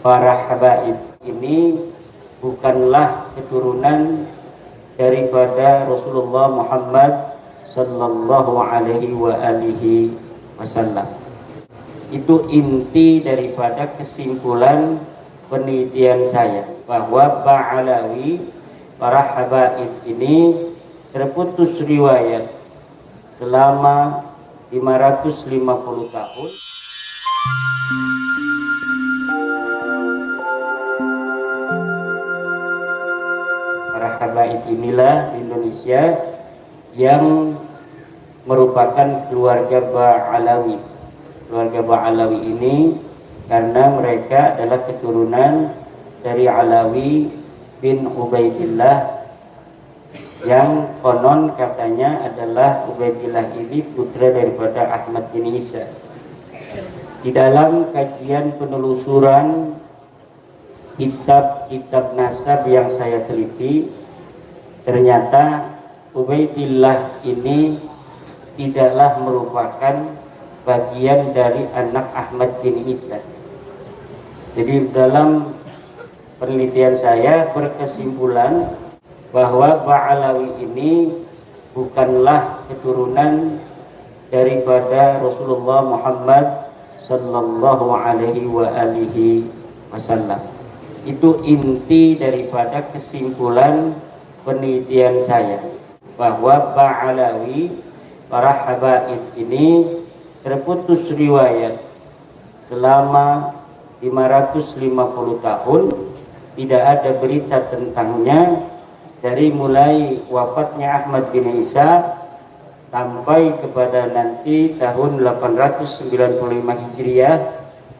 para habaib ini bukanlah keturunan daripada Rasulullah Muhammad sallallahu alaihi wasallam. Itu inti daripada kesimpulan penelitian saya, bahwa Ba'alawi, para habaib ini terputus riwayat selama 550 tahun. Para habaib inilah di Indonesia yang merupakan keluarga Ba'alawi. Keluarga Ba'alawi ini karena mereka adalah keturunan dari Alawi bin Ubaidillah, yang konon katanya adalah Ubaidillah ini putra daripada Ahmad bin Isa. Di dalam kajian penelusuran kitab-kitab nasab yang saya teliti, ternyata Ubaidillah ini tidaklah merupakan bagian dari anak Ahmad bin Isa. Jadi dalam penelitian saya berkesimpulan bahwa Ba'alawi ini bukanlah keturunan daripada Rasulullah Muhammad sallallahu alaihi wasallam. Itu inti daripada kesimpulan penelitian saya, bahwa Ba'alawi, para habaib ini terputus riwayat selama 550 tahun, tidak ada berita tentangnya dari mulai wafatnya Ahmad bin Isa sampai kepada nanti tahun 895 Hijriah.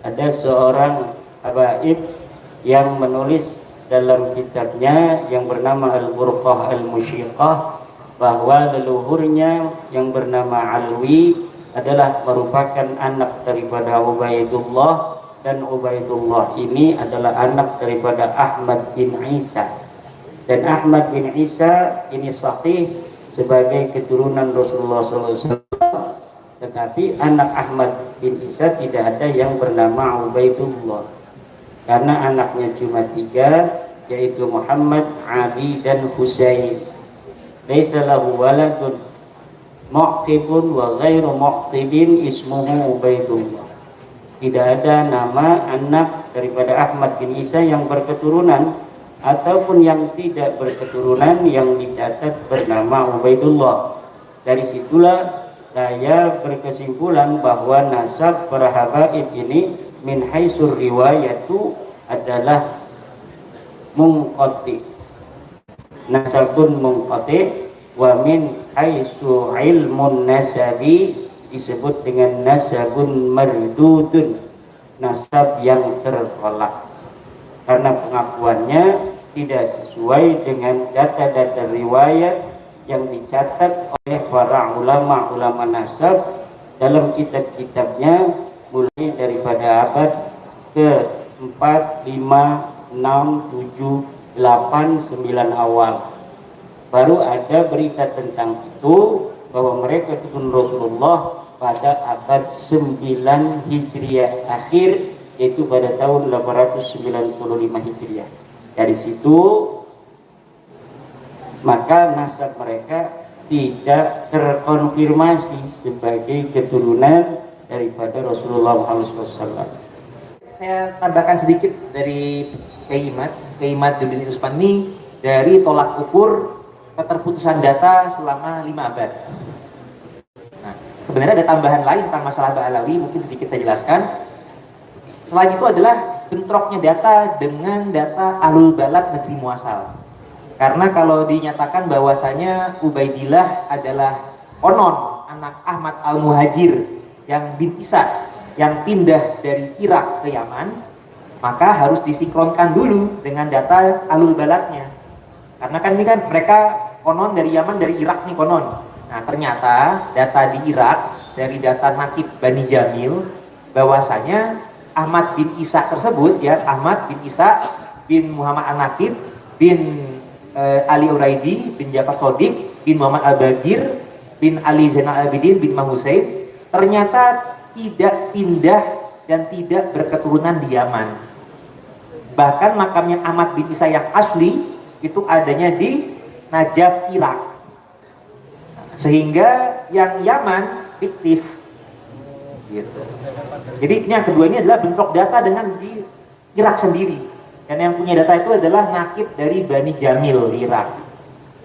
Ada seorang habaib yang menulis dalam kitabnya yang bernama Al-Burqah Al-Musyiqah bahwa leluhurnya yang bernama Alwi adalah merupakan anak daripada Ubaidullah, dan Ubaidullah ini adalah anak daripada Ahmad bin Isa, dan Ahmad bin Isa ini sahih sebagai keturunan Rasulullah SAW. Tetapi anak Ahmad bin Isa tidak ada yang bernama Ubaidullah, karena anaknya cuma 3, yaitu Muhammad, Ali, dan Husain. Laisa lahu waladun mu'qibun wa ghairu mu'qibin ismuhu Ubaidullah. Tidak ada nama anak daripada Ahmad bin Isa yang berketurunan ataupun yang tidak berketurunan yang dicatat bernama Ubaidullah. Dari situlah saya berkesimpulan bahwa nasab para habaib ini min haitsur riwayatu adalah munqati, nasabun munqati, wa min haitsu ilmun nasabi disebut dengan nasabun mardudun, nasab yang tertolak karena pengakuannya tidak sesuai dengan data-data riwayat yang dicatat oleh para ulama nasab dalam kitab-kitabnya, mulai daripada abad ke-4, 5, 6, 7, 8, 9 awal. Baru ada berita tentang itu, bahwa mereka keturunan Rasulullah pada abad 9 Hijriah akhir, yaitu pada tahun 895 Hijriah. Dari situ maka nasab mereka tidak terkonfirmasi sebagai keturunan daripada Rasulullah Muhammad SAW. Saya tambahkan sedikit dari Keimat Dudin Usmani dari tolak ukur keterputusan data selama 5 abad. Nah, sebenarnya ada tambahan lain tentang masalah Ba'alawi, mungkin sedikit saya jelaskan. Selain itu adalah bentroknya data dengan data Ahlul Balad negeri muasal. Karena kalau dinyatakan bahwasanya Ubaidillah adalah konon anak Ahmad Al-Muhajir yang bin Isa yang pindah dari Irak ke Yaman, maka harus disinkronkan dulu dengan data Ahlul Baladnya. Karena kan ini kan mereka konon dari Yaman, dari Irak nih konon. Nah ternyata data di Irak dari data Nakib Bani Jamil bahwasanya Ahmad bin Isa tersebut, ya, Ahmad bin Isa bin Muhammad An-Nakib bin Ali Uraidi bin Ja'far Shodiq bin Muhammad Al-Bagir bin Ali Zainal Abidin bin Imam Husain ternyata tidak pindah dan tidak berketurunan di Yaman. Bahkan makamnya Ahmad bin Isa yang asli itu adanya di Najaf, Irak. Sehingga yang Yaman fiktif gitu. Jadi ini yang kedua ini adalah bentrok data dengan di Irak sendiri. Dan yang punya data itu adalah nakib dari Bani Jamil di Irak.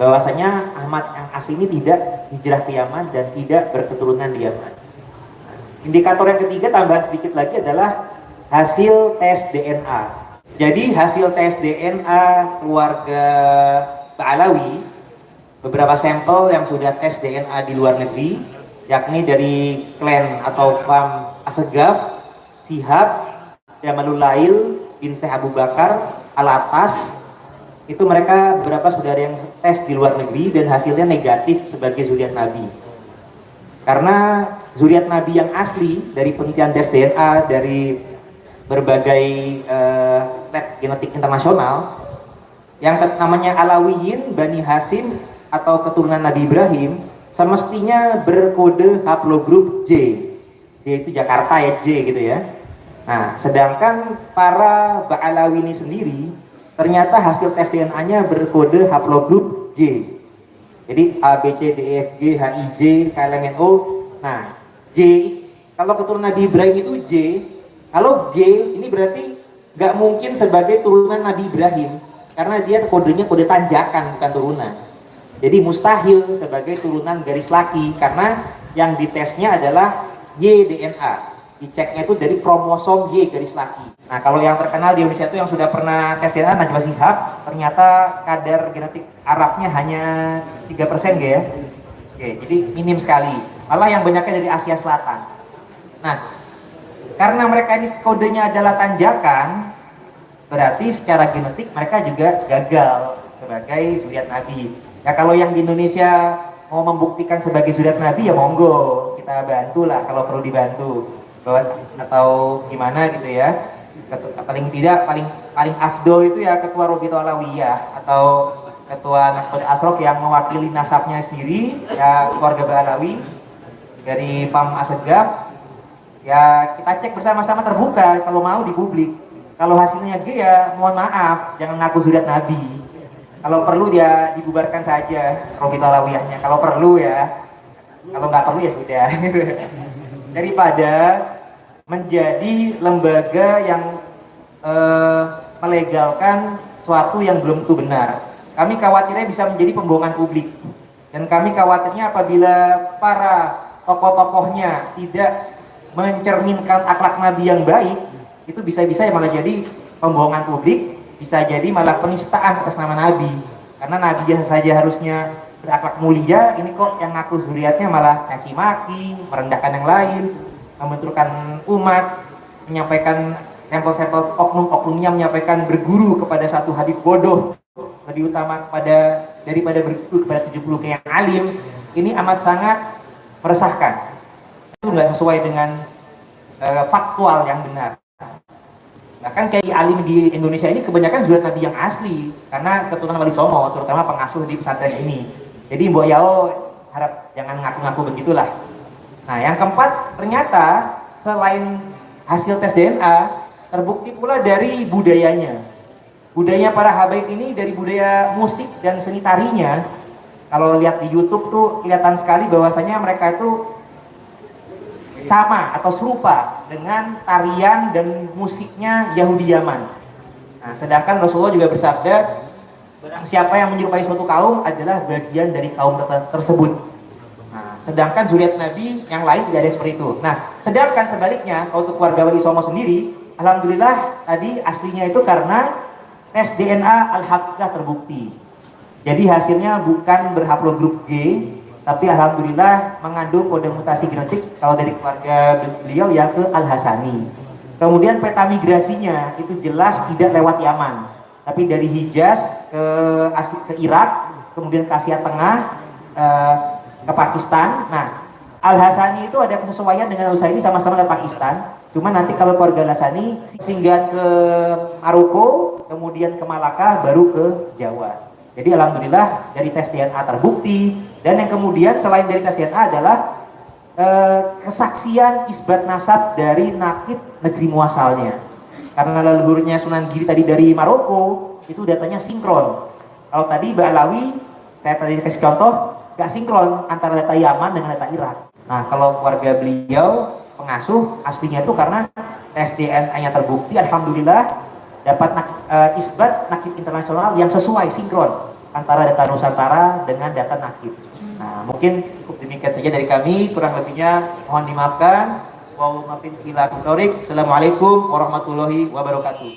Bahwasanya Ahmad yang asli ini tidak hijrah ke Yaman dan tidak berketurunan di Yaman. Indikator yang ketiga tambahan sedikit lagi adalah hasil tes DNA. Jadi hasil tes DNA keluarga Ba'alawi, beberapa sampel yang sudah tes DNA di luar negeri, yakni dari klan atau fam Asegaf, Sihab, Jamalul Lail, bin Syekh Abu Bakar, Al-Atas, itu mereka beberapa sudah ada yang tes di luar negeri dan hasilnya negatif sebagai zuriat Nabi. Karena zuriat Nabi yang asli dari penelitian tes DNA dari berbagai lab genetik internasional, yang namanya Alawiyin, Bani Hasim atau keturunan Nabi Ibrahim, semestinya berkode haplogrup J. J itu Jakarta ya, J gitu ya. Nah, sedangkan para Ba'alawi ini sendiri ternyata hasil tes DNA-nya berkode haplogrup J. Jadi A, B, C, D, E, F, G, H, I, J, K, L, M, N, O. Nah, J, kalau keturunan Nabi Ibrahim itu J, kalau J ini berarti nggak mungkin sebagai turunan Nabi Ibrahim, karena dia kodenya kode tanjakan bukan turunan. Jadi mustahil sebagai turunan garis laki, karena yang ditesnya adalah Y-DNA. Diceknya itu dari kromosom Y garis laki. Nah, kalau yang terkenal di Indonesia itu yang sudah pernah tes DNA Najwa Shihab, ternyata kadar genetik Arabnya hanya 3% ya. Oke, jadi minim sekali. Malah yang banyaknya dari Asia Selatan. Nah, karena mereka ini kodenya adalah tanjakan, berarti secara genetik mereka juga gagal sebagai zuriat Nabi. Ya kalau yang di Indonesia mau membuktikan sebagai zuriat Nabi ya monggo, kita bantulah kalau perlu dibantu. Atau gimana gitu ya. Paling tidak paling afdol itu ya ketua Robito Alawiyah atau ketua Nahdlatul Ashraf yang mewakili nasabnya sendiri ya keluarga Ba'alawi dari Fam Asegaf. Ya kita cek bersama-sama terbuka kalau mau di publik. Kalau hasilnya G ya mohon maaf, jangan ngaku zuriat Nabi. Kalau perlu dia dibubarkan saja Robito Alawiyahnya kalau perlu ya. Kalau nggak perlu ya sudah. Daripada menjadi lembaga yang melegalkan suatu yang belum tentu benar. Kami khawatirnya bisa menjadi pembohongan publik. Dan kami khawatirnya apabila para tokoh-tokohnya tidak mencerminkan akhlak Nabi yang baik, itu bisa-bisa malah jadi pembohongan publik, bisa jadi malah penistaan atas nama Nabi. Karena Nabi saja harusnya berakhlak mulia, ini kok yang ngaku zuriatnya malah caci maki, merendahkan yang lain, membenturkan umat, menyampaikan sampel-sampel oknum-oknumnya, menyampaikan berguru kepada satu habib bodoh lebih utama daripada berguru kepada 70 yang alim. Ini amat sangat meresahkan. Itu nggak sesuai dengan faktual yang benar. Bahkan kayak alim di Indonesia ini kebanyakan zuriat Nabi yang asli, karena keturunan Wali Songo, terutama pengasuh di pesantren ini. Jadi Mbok Yao harap jangan ngaku-ngaku begitulah. Nah, yang keempat, ternyata selain hasil tes DNA, terbukti pula dari budayanya. Budaya para habaib ini dari budaya musik dan seni tarinya. Kalau lihat di YouTube tuh kelihatan sekali bahwasanya mereka itu sama atau serupa dengan tarian dan musiknya Yahudi Yaman. Nah, sedangkan Rasulullah juga bersabda, barang siapa yang menyerupai suatu kaum adalah bagian dari kaum tersebut. Nah, sedangkan zuriat Nabi yang lain tidak ada seperti itu. Nah, sedangkan sebaliknya kalau untuk keluarga Wali Songo sendiri, alhamdulillah tadi aslinya itu karena tes DNA alhamdulillah terbukti. Jadi hasilnya bukan berhaplogrup G, tapi alhamdulillah mengandung kode mutasi genetik kalau dari keluarga beliau yang ke Al-Hasani. Kemudian peta migrasinya itu jelas tidak lewat Yaman, tapi dari Hijaz ke Irak, kemudian ke Asia Tengah, ke Pakistan. Nah, Al-Hasani itu ada kesesuaian dengan Al-Husaini, sama-sama dari Pakistan. Cuma nanti kalau keluarga Al-Hasani singgah ke Maroko, kemudian ke Malaka, baru ke Jawa. Jadi alhamdulillah dari tes DNA terbukti. Dan yang kemudian selain dari tes DNA adalah kesaksian isbat nasab dari nakib negeri muasalnya. Karena leluhurnya Sunan Giri tadi dari Maroko, itu datanya sinkron. Kalau tadi Mbak Alawi, saya tadi kasih contoh, gak sinkron antara data Yaman dengan data Irak. Nah, kalau keluarga beliau, pengasuh, aslinya itu karena tes DNA-nya terbukti, alhamdulillah, dapat isbat nakib internasional yang sesuai, sinkron antara data Nusantara dengan data nakib. Nah, mungkin cukup demikian saja dari kami, kurang lebihnya mohon dimaafkan. Assalamualaikum warahmatullahi wabarakatuh.